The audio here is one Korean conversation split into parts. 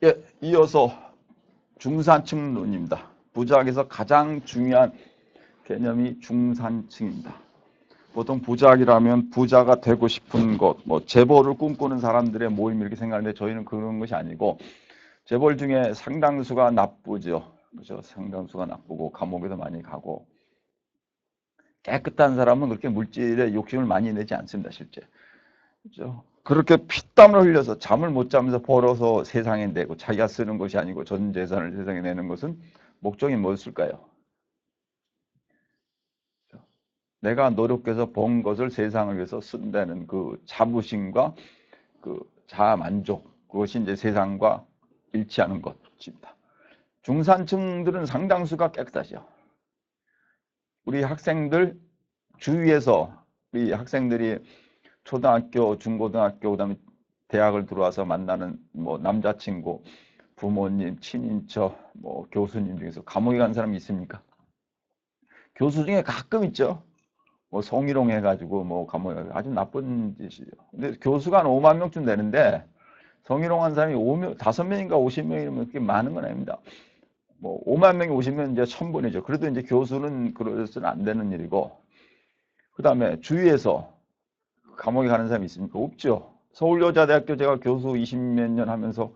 예, 이어서 중산층론입니다. 부작에서 가장 중요한 개념이 중산층입니다. 보통 부작이라면 부자가 되고 싶은 것, 뭐 재벌을 꿈꾸는 사람들의 모임 이렇게 생각하는데 저희는 그런 것이 아니고 재벌 중에 상당수가 나쁘죠. 그렇죠? 상당수가 나쁘고 감옥에도 많이 가고 깨끗한 사람은 그렇게 물질에 욕심을 많이 내지 않습니다, 실제. 그렇죠? 그렇게 피땀을 흘려서 잠을 못 자면서 벌어서 세상에 내고 자기가 쓰는 것이 아니고 전 재산을 세상에 내는 것은 목적이 무엇일까요? 내가 노력해서 번 것을 세상을 위해서 쓴다는 그 자부심과 그 자아 만족, 그것이 이제 세상과 일치하는 것입니다. 중산층들은 상당수가 깨끗하죠. 우리 학생들 주위에서 우리 학생들이 초등학교, 중고등학교, 그다음에 대학을 들어와서 만나는 뭐 남자친구, 부모님, 친인척, 뭐 교수님 중에서 감옥에 간 사람이 있습니까? 교수 중에 가끔 있죠. 뭐 성희롱 해가지고 뭐 감옥에 가고 아주 나쁜 짓이죠. 근데 교수가 한 5만 명쯤 되는데 성희롱한 사람이 5명인가 50명이면 그렇게 많은 건 아닙니다. 뭐 5만 명이 50명 이제 1000분이죠. 그래도 이제 교수는 그래서는 안 되는 일이고 그 다음에 주위에서 감옥에 가는 사람이 있습니까? 없죠. 서울여자대학교 제가 교수 20몇 년 하면서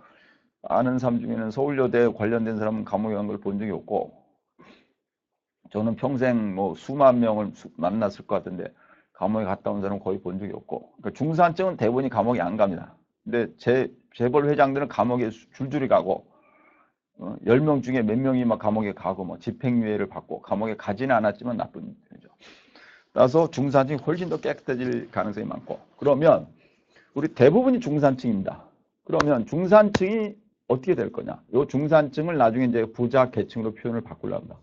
아는 사람 중에는 서울여대 관련된 사람은 감옥에 간 걸 본 적이 없고 저는 평생 뭐 수만 명을 만났을 것 같은데 감옥에 갔다 온 사람은 거의 본 적이 없고 그러니까 중산층은 대부분이 감옥에 안 갑니다. 근데 재벌 회장들은 감옥에 줄줄이 가고 10명 중에 몇 명이 막 감옥에 가고 뭐 집행유예를 받고 감옥에 가지는 않았지만 나쁜 일이죠. 따라서 중산층이 훨씬 더 깨끗해질 가능성이 많고 그러면 우리 대부분이 중산층입니다. 그러면 중산층이 어떻게 될 거냐? 이 중산층을 나중에 이제 부자 계층으로 표현을 바꾸려고 합니다.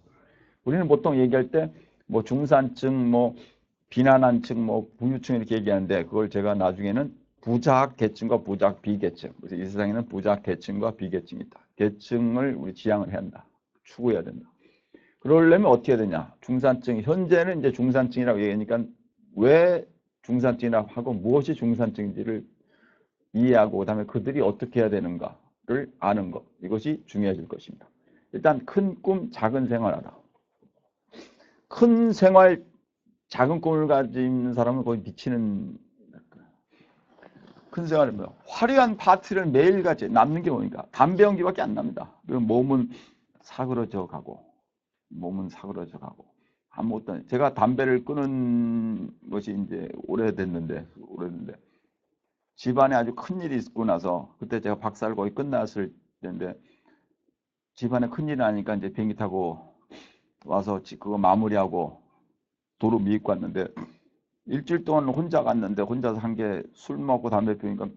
우리는 보통 얘기할 때 뭐 중산층, 뭐 비난한층, 뭐 부유층 이렇게 얘기하는데 그걸 제가 나중에는 부자 계층과 부자 비계층. 그래서 이 세상에는 부자 계층과 비계층이 있다. 계층을 우리 지향을 해야 한다. 추구해야 된다. 그러려면 어떻게 해야 되냐? 중산층, 현재는 이제 중산층이라고 얘기하니까 왜 중산층이라고 하고 무엇이 중산층인지를 이해하고 그다음에 그들이 어떻게 해야 되는가를 아는 것. 이것이 중요해질 것입니다. 일단 큰 꿈, 작은 생활하다. 큰 생활, 작은 꿈을 가진 사람은 거의 미치는 큰 생활은 뭐야? 화려한 파티를 매일같이 남는 게 뭡니까? 담배 연기밖에 안 납니다. 그리고 몸은 사그러져 가고 몸은 사그러져 가고 아무것도 제가 담배를 끊은 것이 이제 오래됐는데 집안에 아주 큰 일이 있고 나서 그때 제가 박사를 거의 끝났을 때인데 집안에 큰 일이 나니까 이제 비행기 타고 와서 그거 마무리하고 도로 미입고 왔는데 일주일 동안 혼자 갔는데 혼자서 한 게 술 먹고 담배 피우니까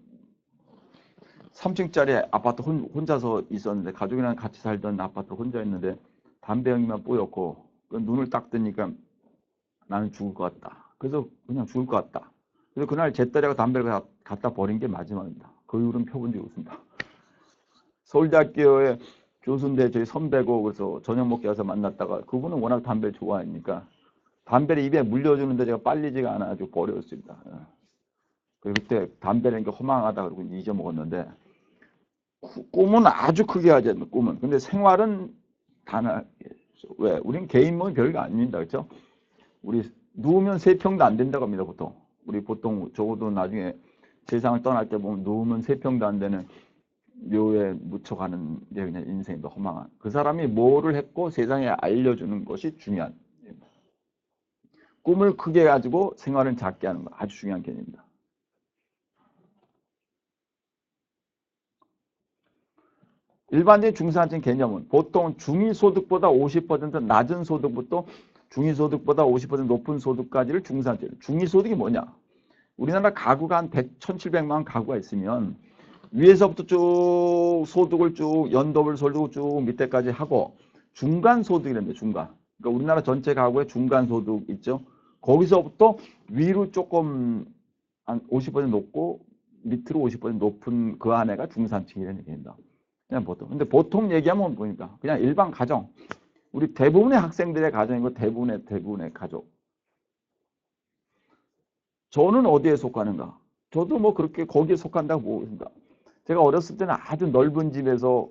3층짜리 아파트 혼자서 있었는데 가족이랑 같이 살던 아파트 혼자 있는데 담배 연기만 뿌였고 눈을 딱 뜨니까 나는 죽을 것 같다. 그래서 그냥 죽을 것 같다. 그래서 그날 제 딸이가 담배를 갖다 버린 게 마지막입니다. 그 이후로는 펴본 적이 없습니다. 서울대학교에 교수인데 저희 선배고 그래서 저녁 먹기 와서 만났다가 그분은 워낙 담배를 좋아하니까 담배를 입에 물려주는데 제가 빨리지가 않아가지고 버렸습니다. 그때 담배는 게 허망하다 그러고 잊어먹었는데 꿈은 아주 크게 하지 않는 꿈은. 근데 생활은 단아 왜? 우리는 개인 뭐 별거 아닙니다. 그렇죠? 우리 누우면 3평도 안 된다고 합니다. 보통. 우리 보통 적어도 나중에 세상을 떠날 때 보면 누우면 3평도 안 되는 묘에 묻혀가는 게 그냥 인생도 허망한. 그 사람이 뭐를 했고 세상에 알려주는 것이 중요한. 꿈을 크게 가지고 생활은 작게 하는 거 아주 중요한 개념입니다. 일반적인 중산층 개념은 보통 중위소득보다 50% 낮은 소득부터 중위소득보다 50% 높은 소득까지를 중산층. 중위소득이 뭐냐? 우리나라 가구가 한 100, 1700만 가구가 있으면 위에서부터 쭉 소득을 쭉 연도별 소득을 쭉 밑에까지 하고 중간 소득이랍니다. 중간. 그러니까 우리나라 전체 가구의 중간 소득 있죠. 거기서부터 위로 조금 한 50% 높고 밑으로 50% 높은 그 안에가 중산층이라는 얘기입니다. 그냥 보통. 근데 보통 얘기하면 보니까 그냥 일반 가정. 우리 대부분의 학생들의 가정이고 대부분의 가족. 저는 어디에 속하는가? 저도 뭐 그렇게 거기에 속한다고 보고 있습니다. 제가 어렸을 때는 아주 넓은 집에서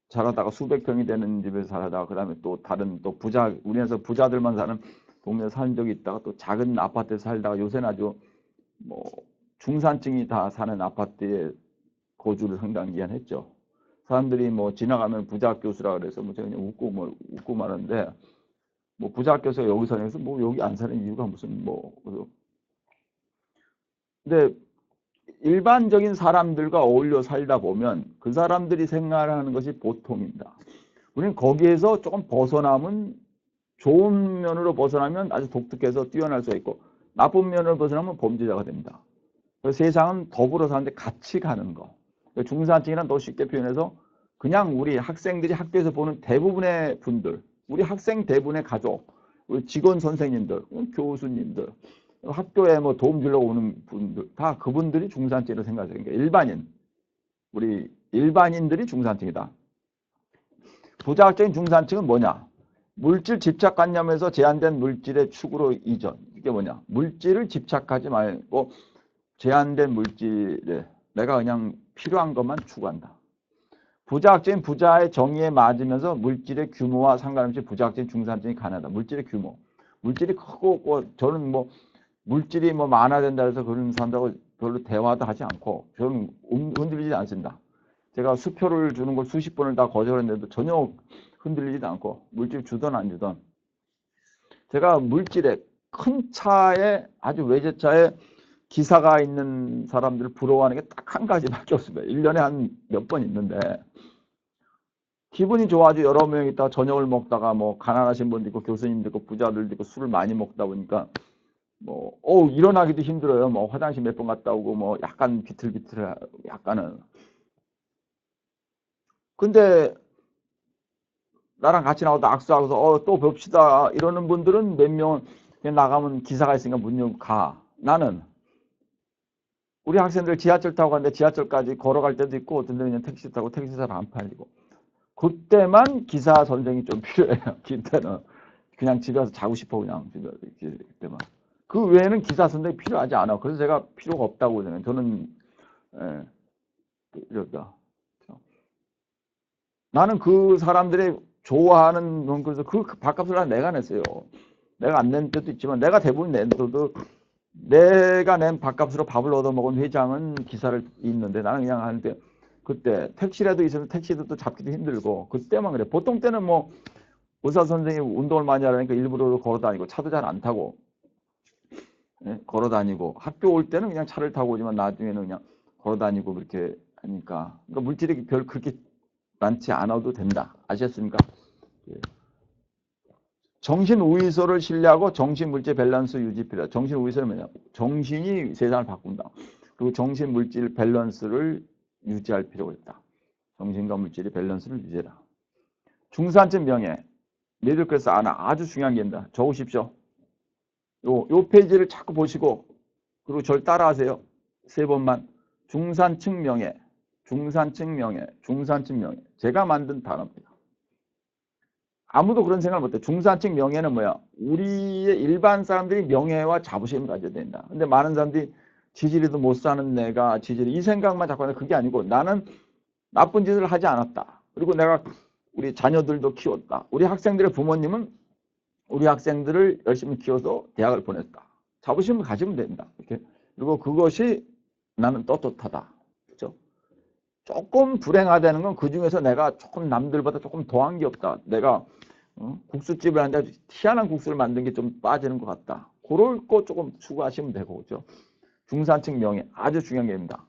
자라다가 수백 평이 되는 집에서 살다가 그다음에 또 다른 또 부자 우리나라에서 부자들만 사는 동네에 산 적이 있다가 또 작은 아파트에 살다가 요새는 아주 뭐 중산층이 다 사는 아파트에 거주를 상당히 기간 했죠. 사람들이 뭐 지나가면 부자 교수라 그래서 뭐 제가 그냥 웃고 말하는데 뭐 부자 교수가 여기 사면서 뭐 여기 안 사는 이유가 무슨 뭐 근데 일반적인 사람들과 어울려 살다 보면 그 사람들이 생활하는 것이 보통입니다. 우리는 거기에서 조금 벗어나면 좋은 면으로 벗어나면 아주 독특해서 뛰어날 수 있고 나쁜 면으로 벗어나면 범죄자가 됩니다. 그래서 세상은 더불어 사는데 같이 가는 거. 중산층이란 더 쉽게 표현해서 그냥 우리 학생들이 학교에서 보는 대부분의 분들, 우리 학생 대부분의 가족, 우리 직원 선생님들, 교수님들, 학교에 뭐 도움 주려고 오는 분들, 다 그분들이 중산층이라고 생각해요. 그러니까 일반인, 우리 일반인들이 중산층이다. 부자적인 중산층은 뭐냐? 물질 집착관념에서 제한된 물질의 축으로 이전. 이게 뭐냐? 물질을 집착하지 말고 제한된 물질에 내가 그냥 필요한 것만 추구한다. 부자학적인 부자의 정의에 맞으면서 물질의 규모와 상관없이 부자학적인 중산층이 가능하다. 물질의 규모. 물질이 크고 저는 뭐 물질이 뭐 많아야 된다 해서 그런 사람들하고 별로 대화도 하지 않고 저는 흔들리지 않습니다. 제가 수표를 주는 걸 수십 번을 다 거절했는데도 전혀 흔들리지도 않고 물질 주던 안 주던 제가 물질에 큰 차에 아주 외제차에 기사가 있는 사람들을 부러워하는 게 딱 한 가지밖에 없습니다. 1년에 한 몇 번 있는데 기분이 좋아지고 여러 명 있다가 저녁을 먹다가 뭐 가난하신 분도 있고 교수님도 있고 부자들도 있고 술을 많이 먹다 보니까 뭐 일어나기도 힘들어요. 뭐 화장실 몇 번 갔다 오고 뭐 약간 비틀비틀 약간은 근데 나랑 같이 나오다 악수하고서 또 봅시다 이러는 분들은 몇 명은 그냥 나가면 기사가 있으니까 문 열고 가. 나는 우리 학생들 지하철 타고 가는데 지하철까지 걸어갈 때도 있고 어떤 데는 그냥 택시 타고 택시사를 안 팔리고 그때만 기사 선생이 좀 필요해요. 그때는 그냥 집에 가서 자고 싶어 그냥 그때만. 그 외에는 기사 선생이 필요하지 않아. 그래서 제가 필요가 없다고 생각해요. 저는 이렇다. 나는 그 사람들이 좋아하는 그래서 그 밥값을 내가 냈어요. 내가 안 낸 때도 있지만 내가 대부분 낸 때도 내가 낸 밥값으로 밥을 얻어먹은 회장은 기사를 있는데 나는 그냥 하는데 그때 택시라도 있으면 택시도 또 잡기도 힘들고 그때만 그래. 보통 때는 뭐 의사 선생님이 운동을 많이 하려니까 일부러 걸어 다니고 차도 잘 안 타고 걸어 다니고 학교 올 때는 그냥 차를 타고 오지만 나중에는 그냥 걸어 다니고 그렇게 하니까 그러니까 물질이 별 그렇게 많지 않아도 된다. 아셨습니까? 정신우위소를 신뢰하고 정신물질 밸런스 유지 필요하다. 정신우위소는 뭐냐? 정신이 세상을 바꾼다. 그리고 정신물질 밸런스를 유지할 필요가 있다. 정신과 물질의 밸런스를 유지해라. 중산층 명예. 미들클래스 아나 아주 중요한 게입니다. 적으십시오. 요 페이지를 자꾸 보시고 그리고 절 따라하세요. 3번만. 중산층 명예. 중산층 명예. 중산층 명예. 제가 만든 단어입니다. 아무도 그런 생각을 못해. 중산층 명예는 뭐야? 우리의 일반 사람들이 명예와 자부심을 가져야 된다. 근데 많은 사람들이 지질이도 못 사는 내가 지질이 이 생각만 자꾸 하는데 그게 아니고 나는 나쁜 짓을 하지 않았다. 그리고 내가 우리 자녀들도 키웠다. 우리 학생들의 부모님은 우리 학생들을 열심히 키워서 대학을 보냈다. 자부심을 가지면 된다. 이렇게. 그리고 그것이 나는 떳떳하다. 그렇죠? 조금 불행하다는 건 그중에서 내가 조금 남들보다 조금 더한 게 없다. 내가 국수집을 하는데 희한한 국수를 만든 게 좀 빠지는 것 같다. 그럴 거 조금 추구하시면 되고 그렇죠? 중산층 명예 아주 중요한 게입니다.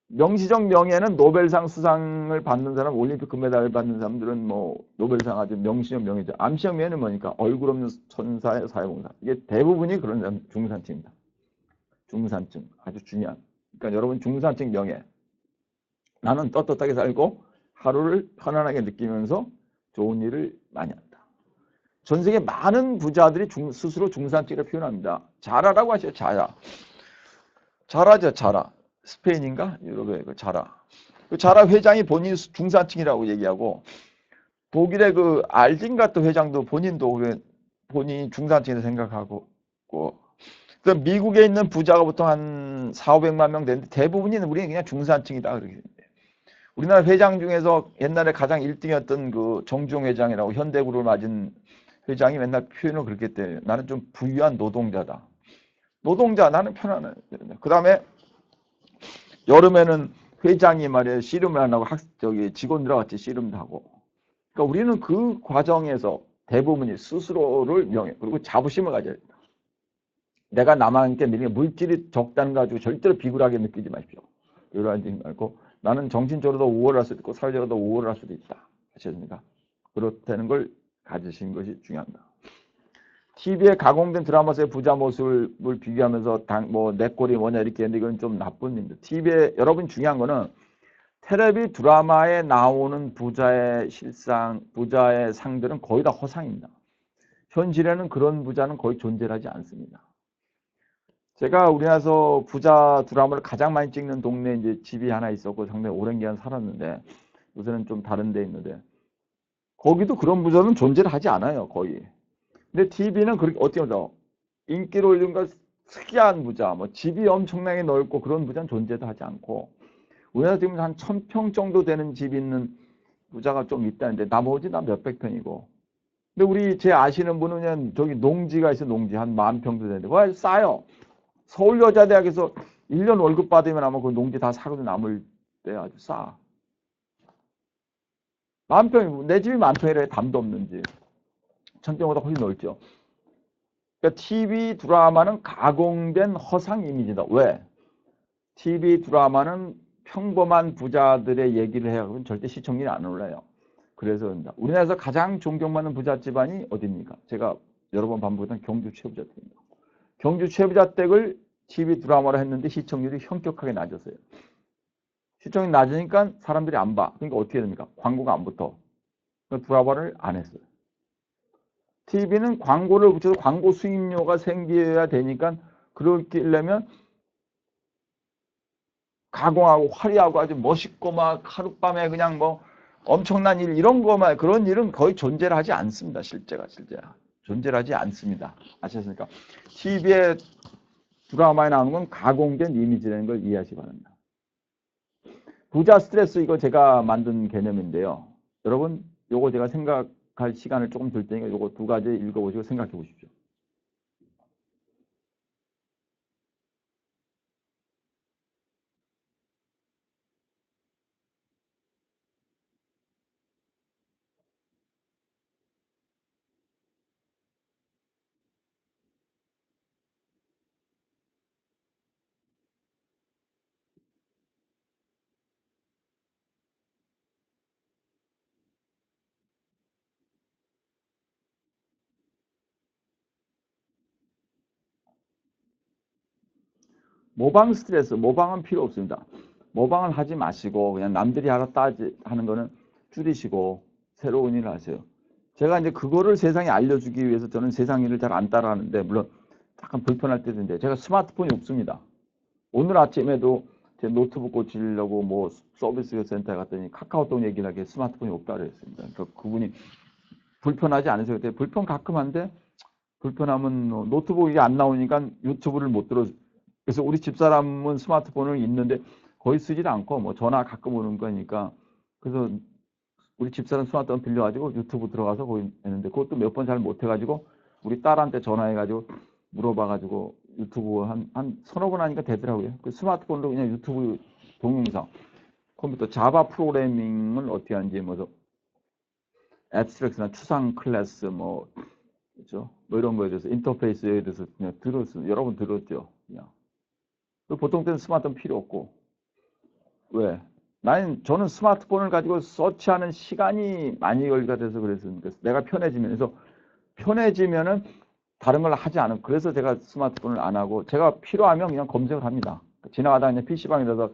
명시적 명예는 노벨상 수상을 받는 사람, 올림픽 금메달을 받는 사람들은 뭐 노벨상 아주 명시적 명예죠. 암시적 명예는 뭐니까 얼굴 없는 천사의 사회봉사. 이게 대부분이 그런 사람 중산층입니다. 중산층 아주 중요한. 그러니까 여러분 중산층 명예. 나는 떳떳하게 살고 하루를 편안하게 느끼면서 좋은 일을 많이 한다. 전 세계 많은 부자들이 스스로 중산층이라고 표현합니다. 자라라고 하죠. 자라. 자라죠. 자라. 스페인인가? 유럽의 그 자라. 그 자라 회장이 본인 중산층이라고 얘기하고 독일의 그 알징가트 회장도 본인도 본인이 중산층이라고 생각하고 미국에 있는 부자가 보통 한 4, 500만 명 되는데 대부분이 우리는 그냥 중산층이다. 그렇게 되는데. 우리나라 회장 중에서 옛날에 가장 1등이었던 그 정주영 회장이라고 현대그룹을 맞은 회장이 맨날 표현을 그렇게 했대요. 나는 좀 부유한 노동자다. 노동자, 나는 편안해. 그 다음에 여름에는 회장이 말이에요. 씨름을 안 하고 직원들하고 같이 씨름도 하고. 그러니까 우리는 그 과정에서 대부분이 스스로를 명예, 그리고 자부심을 가져야 된다. 내가 남한테 물질이 적다는 거 가지고 절대로 비굴하게 느끼지 마십시오. 이러하지 말고 나는 정신적으로도 우월할 수도 있고 사회적으로도 우월할 수도 있다. 아시겠습니까? 그렇다는 걸 가지신 것이 중요합니다. TV에 가공된 드라마에서의 부자 모습을 비교하면서 내 꼴이 뭐냐 이렇게 했는데 이건 좀 나쁜 일입니다. TV에 여러분 중요한 거는 텔레비 드라마에 나오는 부자의 실상, 부자의 상들은 거의 다 허상입니다. 현실에는 그런 부자는 거의 존재하지 않습니다. 제가 우리나라에서 부자 드라마를 가장 많이 찍는 동네에 이제 집이 하나 있었고 상당히 오랜 기간 살았는데 요새는 좀 다른 데 있는데 거기도 그런 부자는 존재를 하지 않아요. 거의. 근데 TV는 그렇게 어떻게 하죠? 인기를 올린 걸 특이한 부자, 집이 엄청나게 넓고 그런 부자는 존재도 하지 않고 우리나라 지금 한 1000평 정도 되는 집이 있는 부자가 좀 있다는데 나머지 다 몇백 평이고 근데 제 아시는 분은 그냥 저기 농지가 있어 농지 한 10,000평도 되는데 그거 싸요. 서울여자대학에서 1년 월급 받으면 아마 그 농지 다 사고도 남을 때 아주 싸. 10,000평이 내 집이 10,000평이라 담도 없는 집. 1000평보다 훨씬 넓죠. 그러니까 TV 드라마는 가공된 허상 이미지다. 왜? TV 드라마는 평범한 부자들의 얘기를 해야 하면 절대 시청률이 안 올라요. 그래서 우리나라에서 가장 존경받는 부잣 집안이 어디입니까? 제가 여러 번 반복했던 경주 최부자댁입니다. 경주 최부자댁을 TV 드라마로 했는데 시청률이 현격하게 낮았어요. 시청률이 낮으니까 사람들이 안 봐. 그러니까 어떻게 됩니까? 광고가 안 붙어. 드라마를 안 했어요. TV는 광고를 붙여서 광고 수익료가 생겨야 되니까 그렇게려면 가공하고 화려하고 아주 멋있고 막 하룻밤에 그냥 엄청난 일 이런 거만 그런 일은 거의 존재를 하지 않습니다. 실제 존재를 하지 않습니다. 아시겠습니까? TV에 드라마에 나오는 건 가공된 이미지라는 걸 이해하시기 바랍니다. 부자 스트레스 이거 제가 만든 개념인데요. 여러분 요거 제가 생각할 시간을 조금 들 테니까 요거 두 가지 읽어보시고 생각해 보십시오. 모방 스트레스, 모방은 필요 없습니다. 모방을 하지 마시고 그냥 남들이 하는 거는 줄이시고 새로운 일을 하세요. 제가 이제 그거를 세상에 알려주기 위해서 저는 세상 일을 잘 안 따라하는데 물론 약간 불편할 때도 있는데 제가 스마트폰이 없습니다. 오늘 아침에도 제 노트북 고치려고 서비스 센터에 갔더니 카카오톡 얘기를 하기에 스마트폰이 없다고 했습니다. 그러니까 그분이 불편하지 않으세요? 불편 가끔 한데 불편하면 노트북이 안 나오니까 유튜브를 못 들어. 그래서 우리 집사람은 스마트폰을 있는데 거의 쓰지도 않고 전화 가끔 오는 거니까 그래서 우리 집사람 스마트폰 빌려가지고 유튜브 들어가서 거기 했는데 그것도 몇 번 잘 못해가지고 우리 딸한테 전화해가지고 물어봐가지고 유튜브 한 서너 번 하니까 되더라고요. 그 스마트폰으로 그냥 유튜브 동영상 컴퓨터 자바 프로그래밍을 어떻게 하는지 앱스트랙트나 추상 클래스 그렇죠? 이런 거에 대해서 인터페이스에 대해서 그냥 들었어요. 여러분 들었죠? 그냥. 보통 때는 스마트폰 필요 없고 왜? 저는 스마트폰을 가지고 서치하는 시간이 많이 걸리게 돼서 그랬으니까 내가 편해지면은 다른 걸 하지 않은 그래서 제가 스마트폰을 안 하고 제가 필요하면 그냥 검색을 합니다. 지나가다가 그냥 PC방에 가서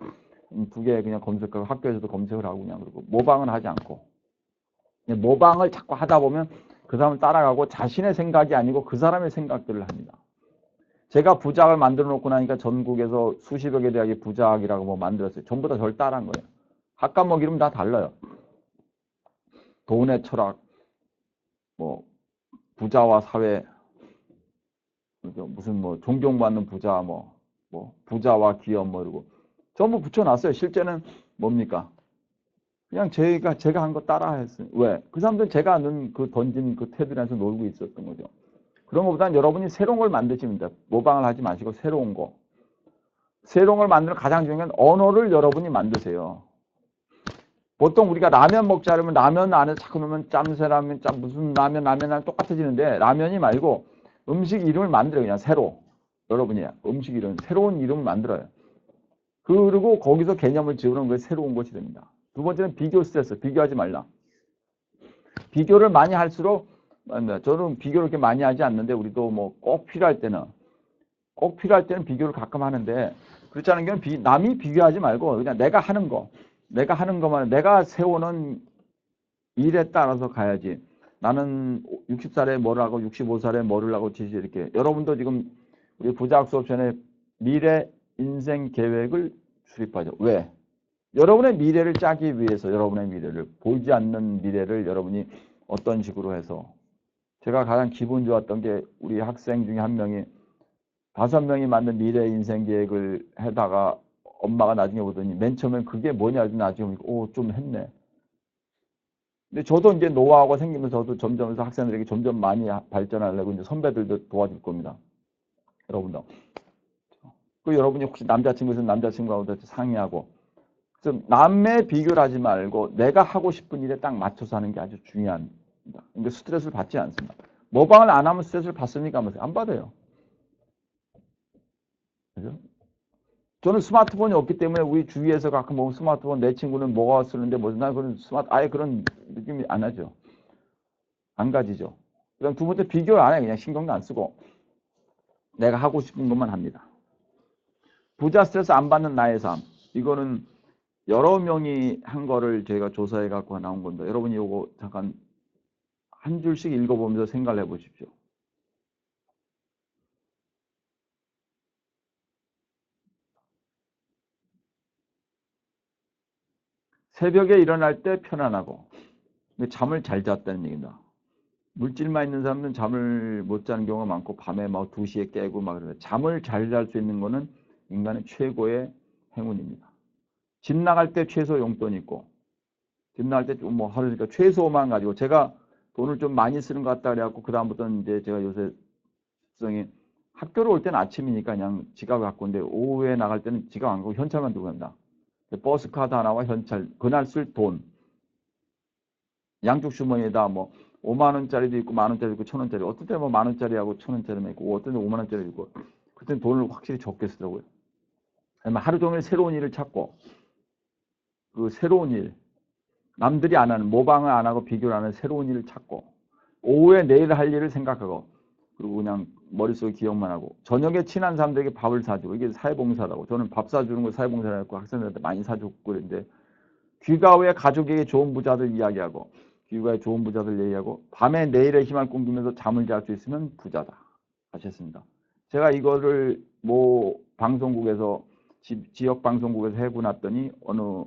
두 개 그냥 검색하고 학교에서도 검색을 하고 그냥 그러고 모방은 하지 않고 모방을 자꾸 하다 보면 그 사람을 따라가고 자신의 생각이 아니고 그 사람의 생각들을 합니다. 제가 부작을 만들어 놓고 나니까 전국에서 수십여 개 대학이 부작이라고 만들었어요. 전부 다 저를 따라한 거예요. 학 과목 이름 다 달라요. 돈의 철학, 부자와 사회, 그죠? 무슨 뭐 존경받는 부자, 뭐 부자와 기업 뭐 이러고 전부 붙여놨어요. 실제는 뭡니까? 그냥 제가 한 거 따라 했어요. 왜? 그 사람들은 제가 넣은 그 던진 그 테두리에서 놀고 있었던 거죠. 그런 것보다는 여러분이 새로운 걸 만드시면 돼요. 모방을 하지 마시고 새로운 거. 새로운 걸 만드는 가장 중요한 언어를 여러분이 만드세요. 보통 우리가 라면 먹자 그러면 라면 안에 자꾸 넣으면 짬새라면 무슨 라면 똑같아지는데 라면이 말고 음식 이름을 만들어요. 그냥 새로. 여러분이 음식 이름, 새로운 이름을 만들어요. 그리고 거기서 개념을 지우는 게 새로운 것이 됩니다. 두 번째는 비교 스트레스. 비교하지 말라. 비교를 많이 할수록 저는 비교를 그렇게 많이 하지 않는데 우리도 뭐 꼭 필요할 때는 비교를 가끔 하는데 그렇지 않은 경우는 남이 비교하지 말고 그냥 내가 하는 것만 내가 세우는 일에 따라서 가야지. 나는 60살에 뭘 하고 65살에 뭐를 하고 지지 이렇게. 여러분도 지금 우리 부자학 수업 전에 미래 인생 계획을 수립하죠. 왜? 여러분의 미래를 짜기 위해서 여러분의 미래를 보이지 않는 미래를 여러분이 어떤 식으로 해서 제가 가장 기분 좋았던 게 우리 학생 중에 한 명이 5명이 만든 미래 인생 계획을 해다가 엄마가 나중에 보더니 맨 처음엔 그게 뭐냐 나중에 보니까 좀 했네. 근데 저도 이제 노하우가 생기면서 저도 점점 학생들에게 점점 많이 발전하려고 이제 선배들도 도와줄 겁니다. 여러분도. 그 여러분이 혹시 남자친구 있으면 남자친구하고 상의하고 좀 남의 비교를 하지 말고 내가 하고 싶은 일에 딱 맞춰서 하는 게 아주 중요합니다. 그러니까 스트레스를 받지 않습니다. 모방을 안 하면 스트레스를 받습니까? 안 받아요. 그죠? 저는 스마트폰이 없기 때문에 우리 주위에서 가끔 보면 스마트폰 내 친구는 뭐가 쓰는데 나 그런 아예 그런 느낌이 안 하죠. 안 가지죠. 그다음 두 번째 비교를 안 해요. 그냥 신경도 안 쓰고 내가 하고 싶은 것만 합니다. 부자 스트레스 안 받는 나의 삶. 이거는 여러 명이 한 거를 제가 조사해 갖고 나온 건데 여러분이 이거 잠깐 한 줄씩 읽어보면서 생각을 해보십시오. 새벽에 일어날 때 편안하고 잠을 잘 잤다는 얘기입니다. 물질만 있는 사람은 잠을 못 자는 경우가 많고 밤에 막 2시에 깨고 막 그래요. 잠을 잘 잘 수 있는 거는 인간의 최고의 행운입니다. 집 나갈 때 최소 용돈이 있고 집 나갈 때 좀 뭐 하루니까 최소만 가지고 제가 돈을 좀 많이 쓰는 것 같다 그래갖고 그다음부터는 이제 제가 요새 습성이 학교를 올 때는 아침이니까 그냥 지갑을 갖고 오는데 오후에 나갈 때는 지갑 안 갖고 현찰만 들고 간다. 버스 카드 하나와 현찰 그날 쓸 돈 양쪽 주머니에다 뭐 5만 원짜리도 있고 만 원짜리도 있고 천 원짜리 어떤 때는 뭐 만 원짜리하고 천 원짜리만 있고 어떤 때는 5만 원짜리 있고 그때는 돈을 확실히 적게 쓰더라고요. 하루 종일 새로운 일을 찾고 그 새로운 일 남들이 안 하는 모방을 안 하고 비교를 안 하는 새로운 일을 찾고 오후에 내일 할 일을 생각하고 그리고 그냥 머릿속에 기억만 하고 저녁에 친한 사람들에게 밥을 사주고 이게 사회봉사라고 저는 밥 사주는 걸 사회봉사라고 학생들한테 많이 사주고 그랬는데 귀가 후에 가족에게 좋은 부자들 이야기하고 귀가에 좋은 부자들 얘기하고 밤에 내일의 희망을 꿈꾸면서 잠을 잘 수 있으면 부자다 하셨습니다. 제가 이거를 뭐 방송국에서 지역 방송국에서 해고 났더니 어느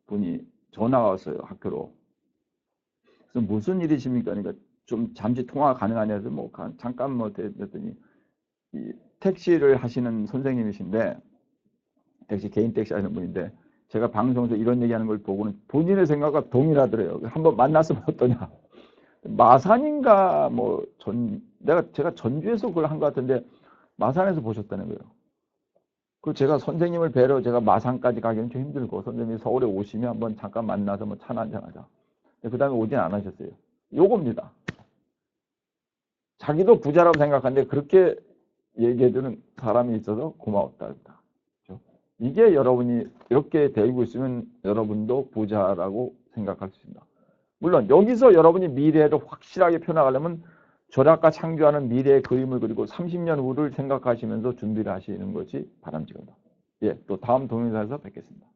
분이 전화가 왔어요. 학교로. 그래서 무슨 일이십니까? 그러니까 좀 잠시 통화 가능하냐 해서 뭐 잠깐 뭐 됐더니 이 택시를 하시는 선생님이신데 개인 택시 하시는 분인데 제가 방송에서 이런 얘기하는 걸 보고는 본인의 생각과 동일하더래요. 한번 만났으면 어떠냐. 마산인가 뭐 제가 전주에서 그걸 한 것 같은데 마산에서 보셨다는 거예요. 그 제가 선생님을 뵈러 제가 마산까지 가기는 좀 힘들고 선생님이 서울에 오시면 한번 잠깐 만나서 뭐 차나 한잔 하자. 그 다음에 오진 않으셨어요. 요겁니다. 자기도 부자라고 생각하는데 그렇게 얘기해주는 사람이 있어서 고마웠다. 이게 여러분이 이렇게 되고 있으면 여러분도 부자라고 생각할 수 있습니다. 물론 여기서 여러분이 미래를 확실하게 펴나가려면 절약과 창조하는 미래의 그림을 그리고 30년 후를 생각하시면서 준비를 하시는 것이 바람직합니다. 예, 또 다음 동영상에서 뵙겠습니다.